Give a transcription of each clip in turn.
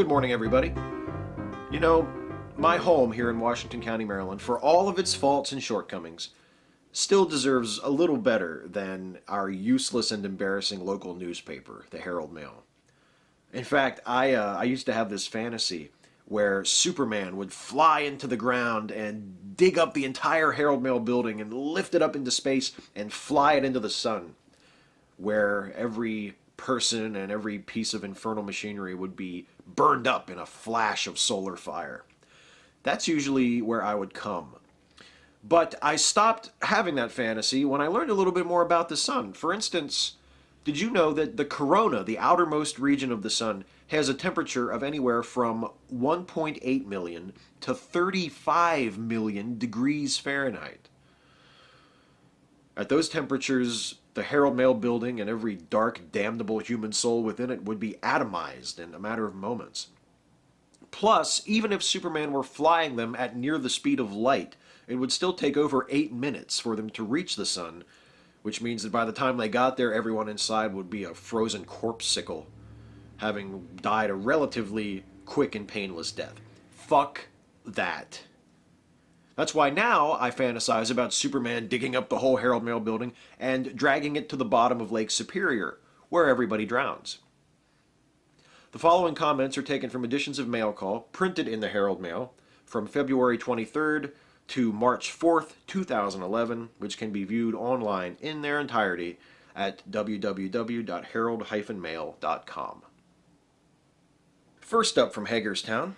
good morning, everybody. You know, my home here in Washington County, Maryland, for all of its faults and shortcomings, still deserves a little better than our useless and embarrassing local newspaper, the Herald-Mail. In fact, I used to have this fantasy where Superman would fly into the ground and dig up the entire Herald-Mail building and lift it up into space and fly it into the sun, where every person and every piece of infernal machinery would be burned up in a flash of solar fire. That's usually where I would come. But I stopped having that fantasy when I learned a little bit more about the sun. For instance, did you know that the corona, the outermost region of the sun, has a temperature of anywhere from 1.8 million to 35 million degrees Fahrenheit? At those temperatures, the Herald-Mail building and every dark, damnable human soul within it would be atomized in a matter of moments. Plus, even if Superman were flying them at near the speed of light, it would still take over 8 minutes for them to reach the sun, which means that by the time they got there, everyone inside would be a frozen corpse-sicle, having died a relatively quick and painless death. Fuck that. That's why now I fantasize about Superman digging up the whole Herald-Mail building and dragging it to the bottom of Lake Superior, where everybody drowns. The following comments are taken from editions of Mail Call, printed in the Herald-Mail, from February 23rd to March 4th, 2011, which can be viewed online in their entirety at www.herald-mail.com. First up from Hagerstown.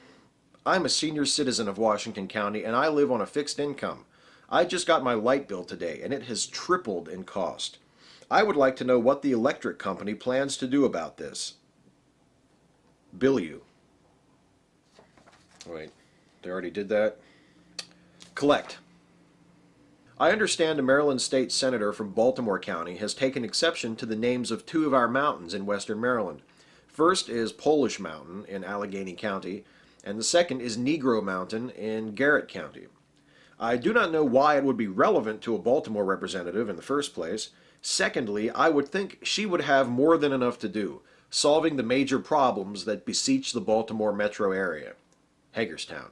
I'm a senior citizen of Washington County and I live on a fixed income. I just got my light bill today and it has tripled in cost. I would like to know what the electric company plans to do about this. Bill you. Wait, they already did that? Collect. I understand a Maryland state senator from Baltimore County has taken exception to the names of two of our mountains in western Maryland. First is Polish Mountain in Allegheny County, and the second is Negro Mountain in Garrett County. I do not know why it would be relevant to a Baltimore representative in the first place. Secondly, I would think she would have more than enough to do, solving the major problems that beseech the Baltimore metro area. Hagerstown.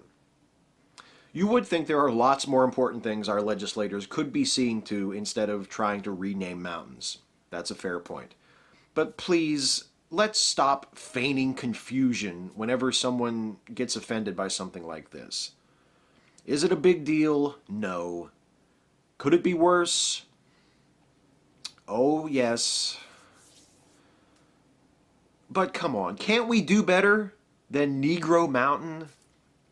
You would think there are lots more important things our legislators could be seeing to instead of trying to rename mountains. That's a fair point. But please, let's stop feigning confusion whenever someone gets offended by something like this. Is it a big deal? No. Could it be worse? Oh, yes. But come on, can't we do better than Negro Mountain?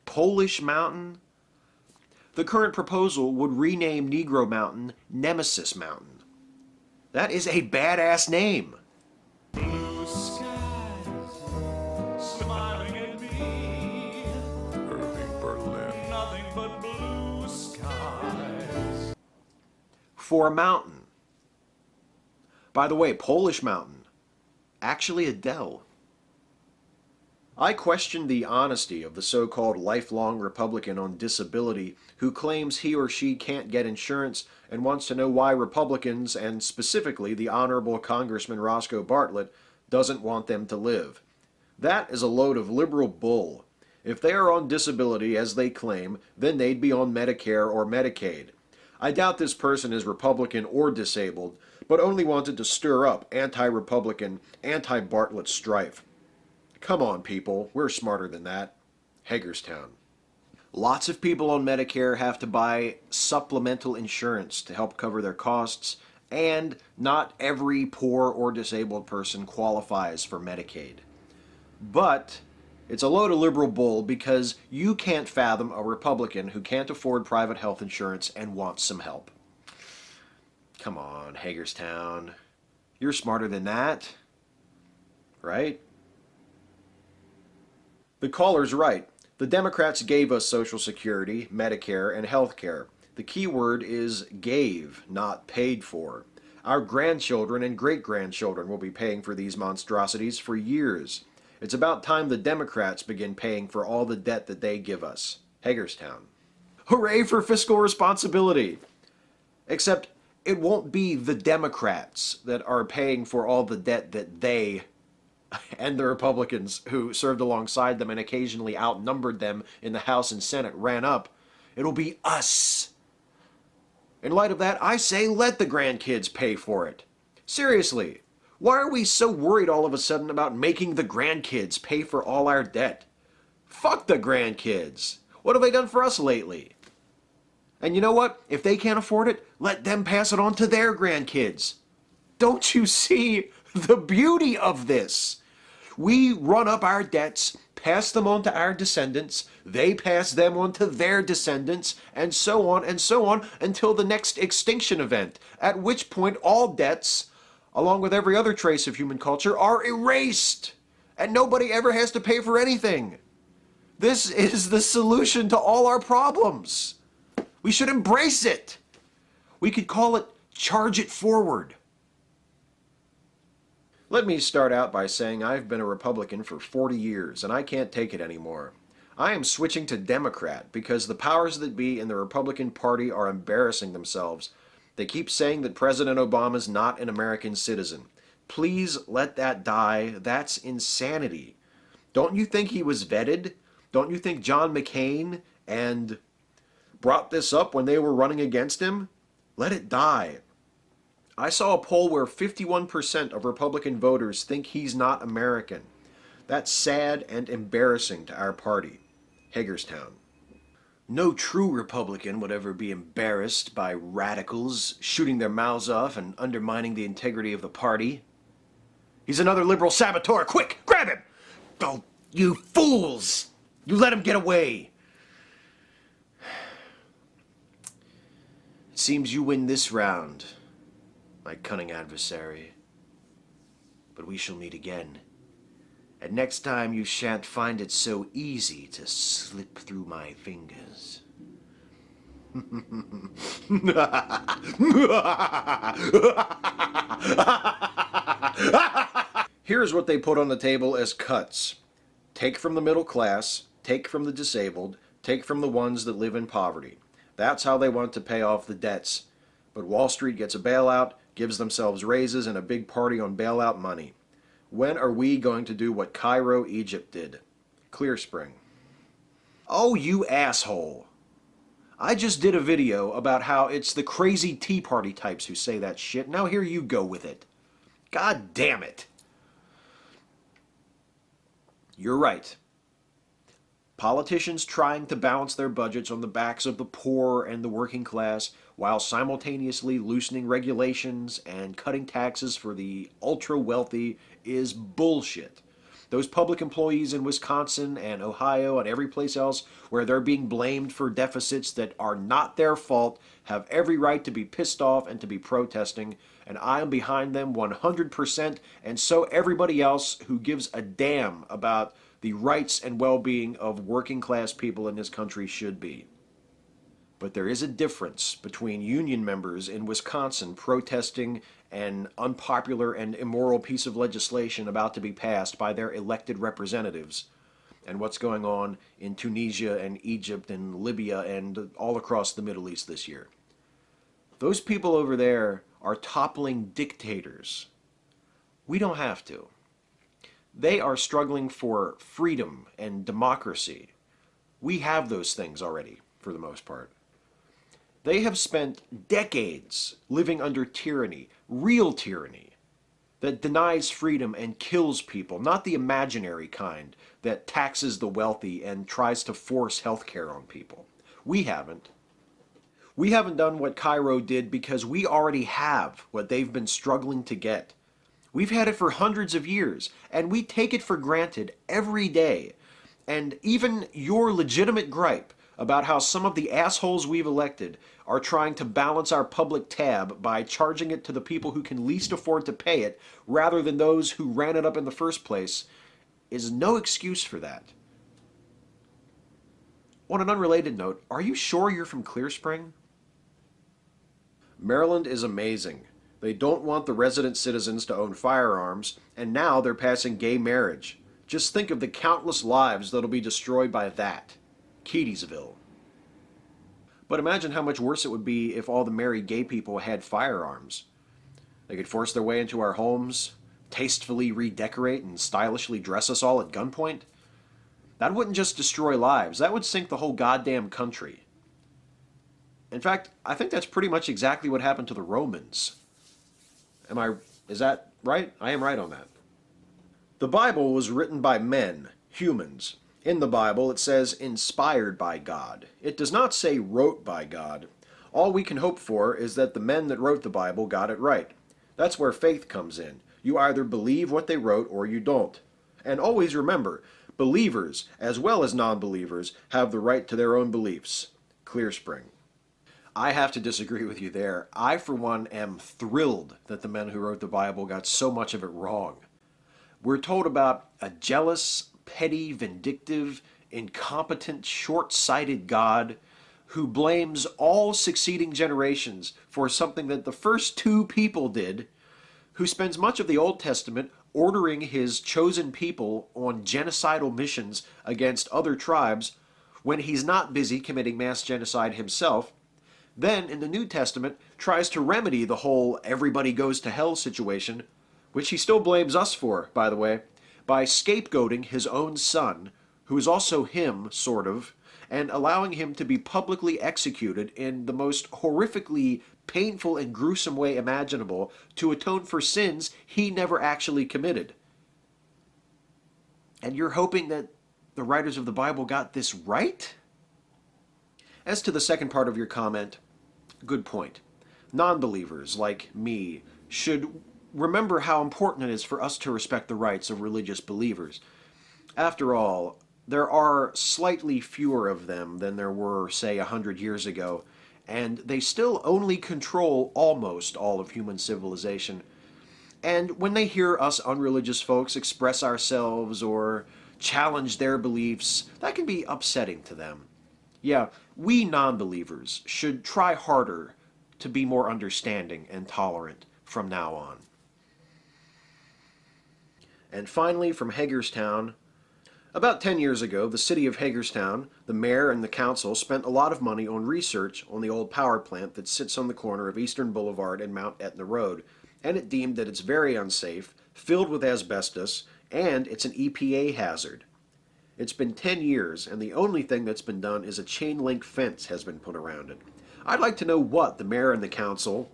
Polish Mountain? The current proposal would rename Negro Mountain Nemesis Mountain. That is a badass name. Blue skies smiling at me. Irving Berlin. Nothing but blue skies. For a mountain. By the way, Polish Mountain. Actually a dell. I question the honesty of the so-called lifelong Republican on disability who claims he or she can't get insurance and wants to know why Republicans, and specifically the Honorable Congressman Roscoe Bartlett, doesn't want them to live. That is a load of liberal bull. If they are on disability, as they claim, then they'd be on Medicare or Medicaid. I doubt this person is Republican or disabled, but only wanted to stir up anti-Republican, anti-Bartlett strife. Come on, people, we're smarter than that. Hagerstown. Lots of people on Medicare have to buy supplemental insurance to help cover their costs, and not every poor or disabled person qualifies for Medicaid. But it's a load of liberal bull because you can't fathom a Republican who can't afford private health insurance and wants some help. Come on, Hagerstown. You're smarter than that, right? The caller's right. The Democrats gave us Social Security, Medicare, and health care. The key word is gave, not paid for. Our grandchildren and great-grandchildren will be paying for these monstrosities for years. It's about time the Democrats begin paying for all the debt that they give us. Hagerstown. Hooray for fiscal responsibility! Except it won't be the Democrats that are paying for all the debt that they and the Republicans who served alongside them and occasionally outnumbered them in the House and Senate ran up, it'll be us. In light of that, I say let the grandkids pay for it. Seriously, why are we so worried all of a sudden about making the grandkids pay for all our debt? Fuck the grandkids. What have they done for us lately? And you know what? If they can't afford it, let them pass it on to their grandkids. Don't you see the beauty of this? We run up our debts, pass them on to our descendants, they pass them on to their descendants, and so on until the next extinction event, at which point all debts, along with every other trace of human culture, are erased, and nobody ever has to pay for anything. This is the solution to all our problems. We should embrace it. We could call it Charge It Forward. Let me start out by saying I've been a Republican for 40 years, and I can't take it anymore. I am switching to Democrat because the powers that be in the Republican Party are embarrassing themselves. They keep saying that President Obama's not an American citizen. Please let that die. That's insanity. Don't you think he was vetted? Don't you think John McCain and brought this up when they were running against him? Let it die. I saw a poll where 51% of Republican voters think he's not American. That's sad and embarrassing to our party. Hagerstown. No true Republican would ever be embarrassed by radicals shooting their mouths off and undermining the integrity of the party. He's another liberal saboteur. Quick, grab him! Oh, you fools! You let him get away. It seems you win this round, my cunning adversary. But we shall meet again. And next time you shan't find it so easy to slip through my fingers. Here's what they put on the table as cuts. Take from the middle class, take from the disabled, take from the ones that live in poverty. That's how they want to pay off the debts. But Wall Street gets a bailout, gives themselves raises and a big party on bailout money. When are we going to do what Cairo, Egypt did? Clear Spring. Oh, you asshole. I just did a video about how it's the crazy Tea Party types who say that shit. Now here you go with it. God damn it. You're right. Politicians trying to balance their budgets on the backs of the poor and the working class while simultaneously loosening regulations and cutting taxes for the ultra-wealthy is bullshit. Those public employees in Wisconsin and Ohio and every place else where they're being blamed for deficits that are not their fault have every right to be pissed off and to be protesting, and I am behind them 100%, and so everybody else who gives a damn about the rights and well-being of working class people in this country should be. But there is a difference between union members in Wisconsin protesting an unpopular and immoral piece of legislation about to be passed by their elected representatives and what's going on in Tunisia and Egypt and Libya and all across the Middle East this year. Those people over there are toppling dictators. We don't have to. They are struggling for freedom and democracy. We have those things already, for the most part. They have spent decades living under tyranny, real tyranny, that denies freedom and kills people, not the imaginary kind that taxes the wealthy and tries to force health care on people. We haven't. We haven't done what Cairo did because we already have what they've been struggling to get. We've had it for hundreds of years, and we take it for granted every day. And even your legitimate gripe about how some of the assholes we've elected are trying to balance our public tab by charging it to the people who can least afford to pay it rather than those who ran it up in the first place is no excuse for that. On an unrelated note, are you sure you're from Clear Spring? Maryland is amazing. They don't want the resident citizens to own firearms, and now they're passing gay marriage. Just think of the countless lives that'll be destroyed by that. Keedysville. But imagine how much worse it would be if all the married gay people had firearms. They could force their way into our homes, tastefully redecorate and stylishly dress us all at gunpoint? That wouldn't just destroy lives, that would sink the whole goddamn country. In fact, I think that's pretty much exactly what happened to the Romans. Is that right? I am right on that. The Bible was written by men, humans. In the Bible, it says inspired by God. It does not say wrote by God. All we can hope for is that the men that wrote the Bible got it right. That's where faith comes in. You either believe what they wrote or you don't. And always remember, believers, as well as non-believers, have the right to their own beliefs. Clear Spring. I have to disagree with you there. I, for one, am thrilled that the men who wrote the Bible got so much of it wrong. We're told about a jealous, petty, vindictive, incompetent, short-sighted God who blames all succeeding generations for something that the first two people did, who spends much of the Old Testament ordering his chosen people on genocidal missions against other tribes when he's not busy committing mass genocide himself, then in the New Testament tries to remedy the whole everybody goes to hell situation, which he still blames us for, by the way, by scapegoating his own son, who is also him, sort of, and allowing him to be publicly executed in the most horrifically painful and gruesome way imaginable to atone for sins he never actually committed. And you're hoping that the writers of the Bible got this right? As to the second part of your comment, good point. Non-believers, like me, should remember how important it is for us to respect the rights of religious believers. After all, there are slightly fewer of them than there were, say, 100 years ago, and they still only control almost all of human civilization. And when they hear us unreligious folks express ourselves or challenge their beliefs, that can be upsetting to them. Yeah, we non-believers should try harder to be more understanding and tolerant from now on. And finally, from Hagerstown, about 10 years ago, the city of Hagerstown, the mayor and the council spent a lot of money on research on the old power plant that sits on the corner of Eastern Boulevard and Mount Etna Road, and it deemed that it's very unsafe, filled with asbestos, and it's an EPA hazard. It's been 10 years, and the only thing that's been done is a chain-link fence has been put around it. I'd like to know what the mayor and the council...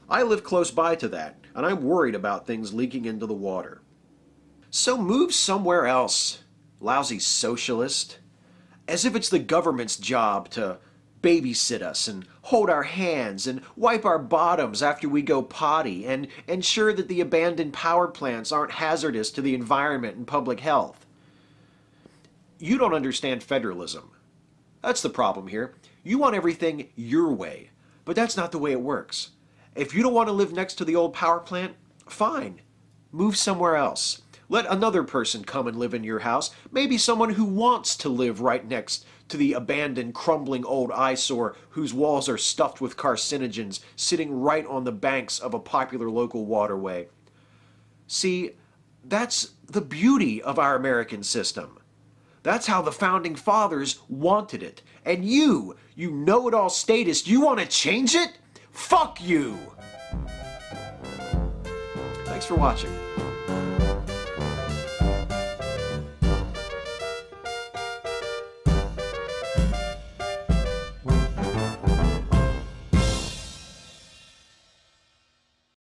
I live close by to that, and I'm worried about things leaking into the water. So move somewhere else, lousy socialist. As if it's the government's job to babysit us and hold our hands and wipe our bottoms after we go potty and ensure that the abandoned power plants aren't hazardous to the environment and public health. You don't understand federalism. That's the problem here. You want everything your way, but that's not the way it works. If you don't want to live next to the old power plant, fine. Move somewhere else. Let another person come and live in your house, maybe someone who wants to live right next to the abandoned, crumbling old eyesore whose walls are stuffed with carcinogens, sitting right on the banks of a popular local waterway. See, that's the beauty of our American system. That's how the Founding Fathers wanted it. And you know-it-all statist, you want to change it? Fuck you! Thanks for watching.